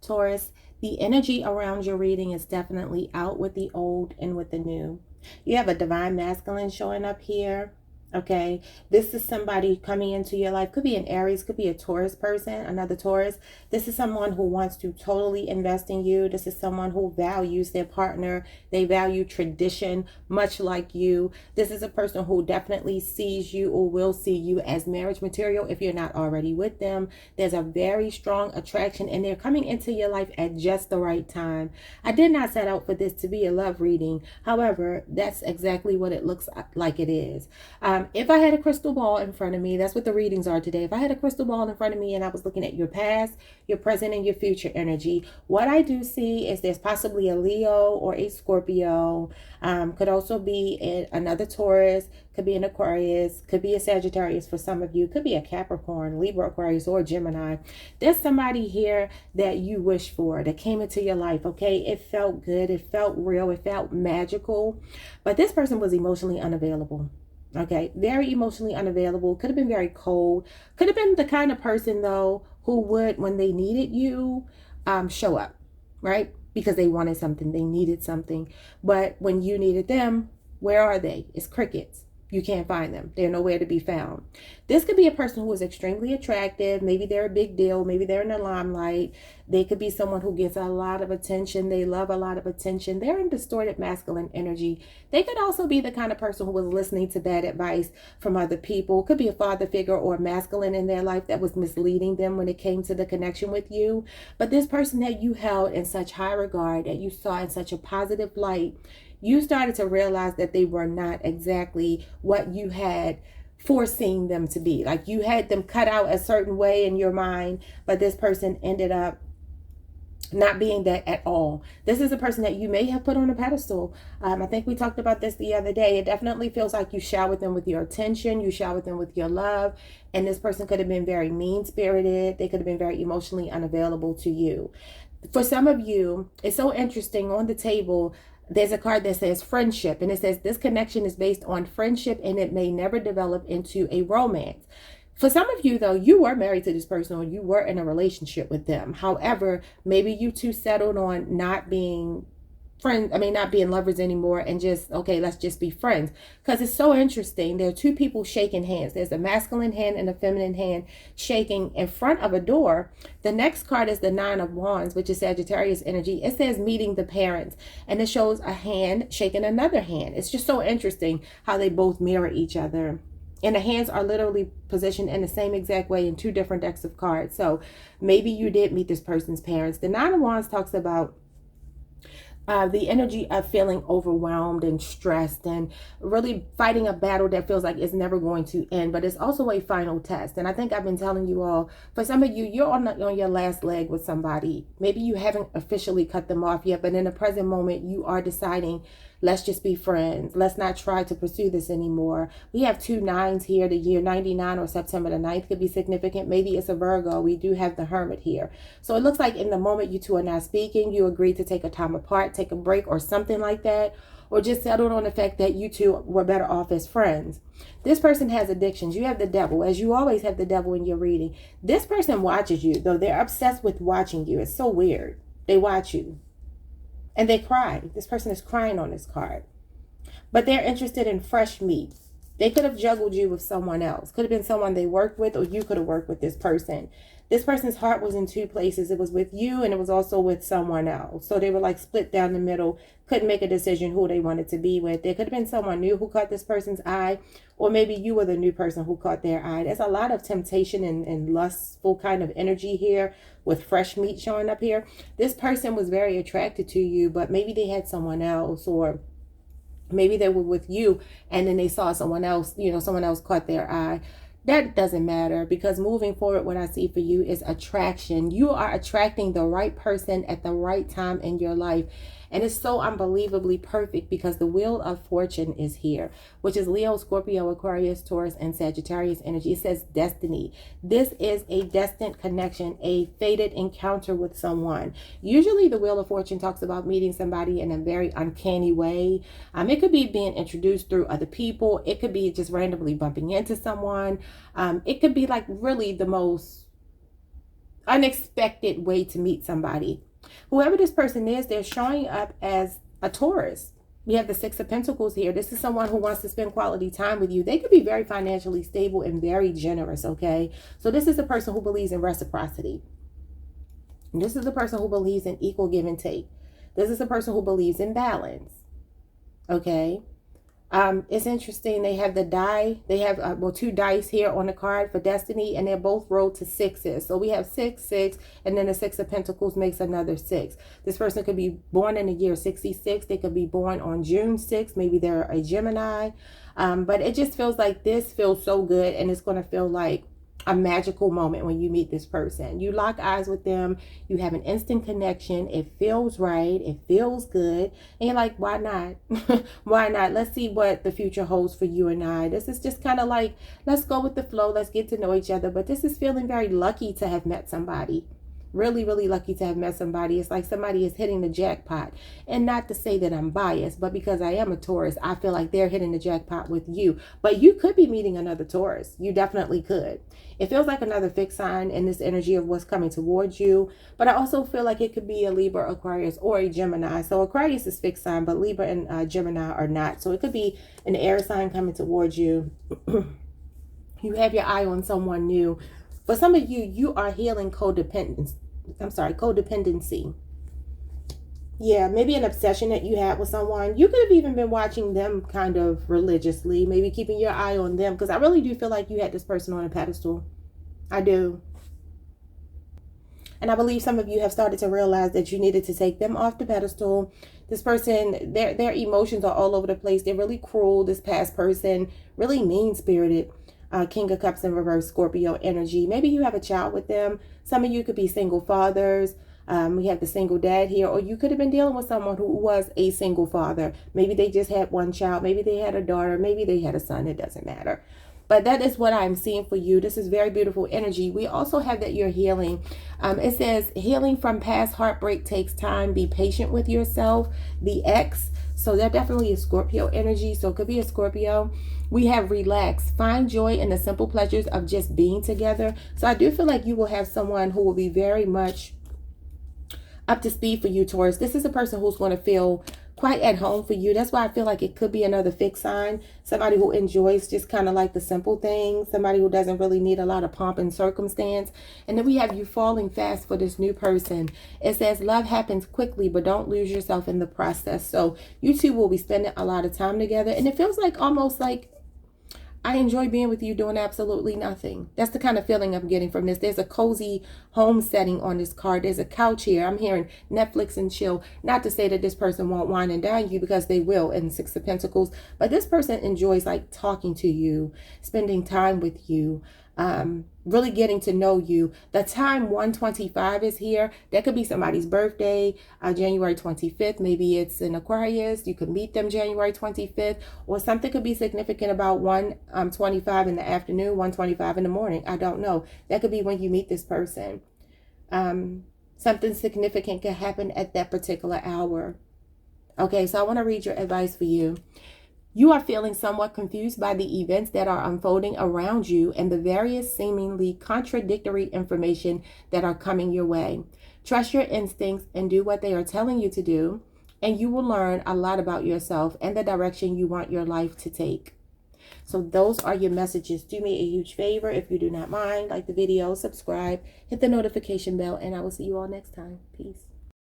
Taurus, the energy around your reading is definitely out with the old and with the new. You have a divine masculine showing up here. Okay, this is somebody coming into your life. Could be an Aries, could be a Taurus person, another Taurus. This is someone who wants to totally invest in you. This is someone who values their partner. They value tradition, much like you. This is a person who definitely sees you or will see you as marriage material if you're not already with them. There's a very strong attraction, and they're coming into your life at just the right time. I did not set out for this to be a love reading. However, that's exactly what it looks like it is. If I had a crystal ball in front of me, that's what the readings are today. If I had a crystal ball in front of me and I was looking at your past, your present, and your future energy, what I do see is there's possibly a Leo or a Scorpio. Could also be another Taurus, could be an Aquarius, could be a Sagittarius for some of you, could be a Capricorn, Libra, Aquarius, or Gemini. There's somebody here that you wish for, that came into your life, okay? It felt good, it felt real, it felt magical, but this person was emotionally unavailable. Okay, very emotionally unavailable. Could have been very cold. Could have been the kind of person, though, who would, when they needed you, show up, right? Because they wanted something, they needed something. But when you needed them, where are they? It's crickets. You can't find them. They're nowhere to be found. This could be a person who is extremely attractive. Maybe they're a big deal. Maybe they're in the limelight. They could be someone who gets a lot of attention. They love a lot of attention. They're in distorted masculine energy. They could also be the kind of person who was listening to bad advice from other people. Could be a father figure or a masculine in their life that was misleading them when it came to the connection with you. But this person that you held in such high regard, that you saw in such a positive light, you started to realize that they were not exactly what you had foreseen them to be. Like you had them cut out a certain way in your mind, but this person ended up not being that at all. This is a person that you may have put on a pedestal. I think we talked about this the other day. It definitely feels like you showered them with your attention, you showered them with your love, and this person could have been very mean-spirited. They could have been very emotionally unavailable to you. For some of you, it's so interesting. On the table, there's a card that says friendship, and it says this connection is based on friendship and it may never develop into a romance. For some of you, though, you were married to this person or you were in a relationship with them. However, maybe you two settled on not being friends, not being lovers anymore, and just, okay, let's just be friends. Because it's so interesting. There are two people shaking hands. There's a masculine hand and a feminine hand shaking in front of a door. The next card is the Nine of Wands, which is Sagittarius energy. It says meeting the parents, and it shows a hand shaking another hand. It's just so interesting how they both mirror each other. And the hands are literally positioned in the same exact way in two different decks of cards. So maybe you did meet this person's parents. The Nine of Wands talks about the energy of feeling overwhelmed and stressed and really fighting a battle that feels like it's never going to end, but it's also a final test. And I think I've been telling you all, for some of you, you're on your last leg with somebody. Maybe you haven't officially cut them off yet, but in the present moment, you are deciding, let's just be friends. Let's not try to pursue this anymore. We have two nines here. The year 99 or September the 9th could be significant. Maybe it's a Virgo. We do have the Hermit here. So it looks like in the moment you two are not speaking, you agreed to take a time apart, take a break or something like that, or just settled on the fact that you two were better off as friends. This person has addictions. You have the devil, as you always have the devil in your reading. This person watches you, though. They're obsessed with watching you. It's so weird. They watch you. And they cry. This person is crying on this card. But they're interested in fresh meat. They could have juggled you with someone else. Could have been someone they worked with, or you could have worked with this person. This person's heart was in two places. It was with you and it was also with someone else. So they were like split down the middle. Couldn't make a decision who they wanted to be with. There could have been someone new who caught this person's eye, or maybe you were the new person who caught their eye. There's a lot of temptation and lustful kind of energy here with fresh meat showing up here. This person was very attracted to you, but maybe they had someone else, or maybe they were with you and then they saw someone else, someone else caught their eye. That doesn't matter, because moving forward, what I see for you is attraction. You are attracting the right person at the right time in your life. And it's so unbelievably perfect because the Wheel of Fortune is here, which is Leo, Scorpio, Aquarius, Taurus, and Sagittarius energy. It says destiny. This is a destined connection, a fated encounter with someone. Usually the Wheel of Fortune talks about meeting somebody in a very uncanny way. It could be being introduced through other people. It could be just randomly bumping into someone. It could be like really the most unexpected way to meet somebody. Whoever this person is, they're showing up as a Taurus. We have the Six of Pentacles here. This is someone who wants to spend quality time with you. They could be very financially stable and very generous, okay? So this is a person who believes in reciprocity. This is the person who believes in equal give and take. This is the person who believes in balance. Okay. It's interesting. They have the die. They have two dice here on the card for destiny, and they're both rolled to sixes. So we have 6, 6, and then the Six of Pentacles makes another 6. This person could be born in the year 66. They could be born on June 6th. Maybe they're a Gemini. But it just feels like this feels so good, and it's going to feel like a magical moment when you meet this person. You lock eyes with them, you have an instant connection, it feels right, it feels good, and you're like, why not? Why not? Let's see what the future holds for you and I. This is just kind of like, let's go with the flow, let's get to know each other. But this is feeling very lucky to have met somebody. Really, really lucky to have met somebody. It's like somebody is hitting the jackpot. And not to say that I'm biased, but because I am a Taurus, I feel like they're hitting the jackpot with you. But you could be meeting another Taurus. You definitely could. It feels like another fixed sign in this energy of what's coming towards you. But I also feel like it could be a Libra, Aquarius, or a Gemini. So Aquarius is fixed sign, but Libra and Gemini are not. So it could be an air sign coming towards you. You have your eye on someone new. For some of you, you are healing codependency. Yeah, maybe an obsession that you had with someone. You could have even been watching them kind of religiously, maybe keeping your eye on them, because I really do feel like you had this person on a pedestal. I do. And I believe some of you have started to realize that you needed to take them off the pedestal. This person, their emotions are all over the place. They're really cruel. This past person, really mean-spirited. King of Cups in reverse, Scorpio energy. Maybe you have a child with them. Some of you could be single fathers. We have the single dad here, or you could have been dealing with someone who was a single father. Maybe they just had one child. Maybe they had a daughter. Maybe they had a son. It doesn't matter. But that is what I'm seeing for you. This is very beautiful energy. We also have that you're healing. It says healing from past heartbreak takes time. Be patient with yourself. The X. So that definitely is Scorpio energy. So it could be a Scorpio. We have relax. Find joy in the simple pleasures of just being together. So I do feel like you will have someone who will be very much up to speed for you, Taurus. This is a person who's going to feel quite at home for you. That's why I feel like it could be another fixed sign. Somebody who enjoys just kind of like the simple things. Somebody who doesn't really need a lot of pomp and circumstance. And then we have you falling fast for this new person. It says love happens quickly, but don't lose yourself in the process. So you two will be spending a lot of time together. And it feels like almost like I enjoy being with you doing absolutely nothing. That's the kind of feeling I'm getting from this. There's a cozy home setting on this card. There's a couch here. I'm hearing Netflix and chill. Not to say that this person won't wine and dine you, because they will in Six of Pentacles. But this person enjoys like talking to you, spending time with you, really getting to know you. The time 125 is here. That could be somebody's birthday, January 25th. Maybe it's an Aquarius. You could meet them January 25th, or something could be significant about 1:25 in the afternoon, 1:25 in the morning. I don't know. That could be when you meet this person. Something significant could happen at that particular hour. Okay, so I want to read your advice for you. You are feeling somewhat confused by the events that are unfolding around you and the various seemingly contradictory information that are coming your way. Trust your instincts and do what they are telling you to do, and you will learn a lot about yourself and the direction you want your life to take. So those are your messages. Do me a huge favor, if you do not mind, like the video, subscribe, hit the notification bell, and I will see you all next time. Peace.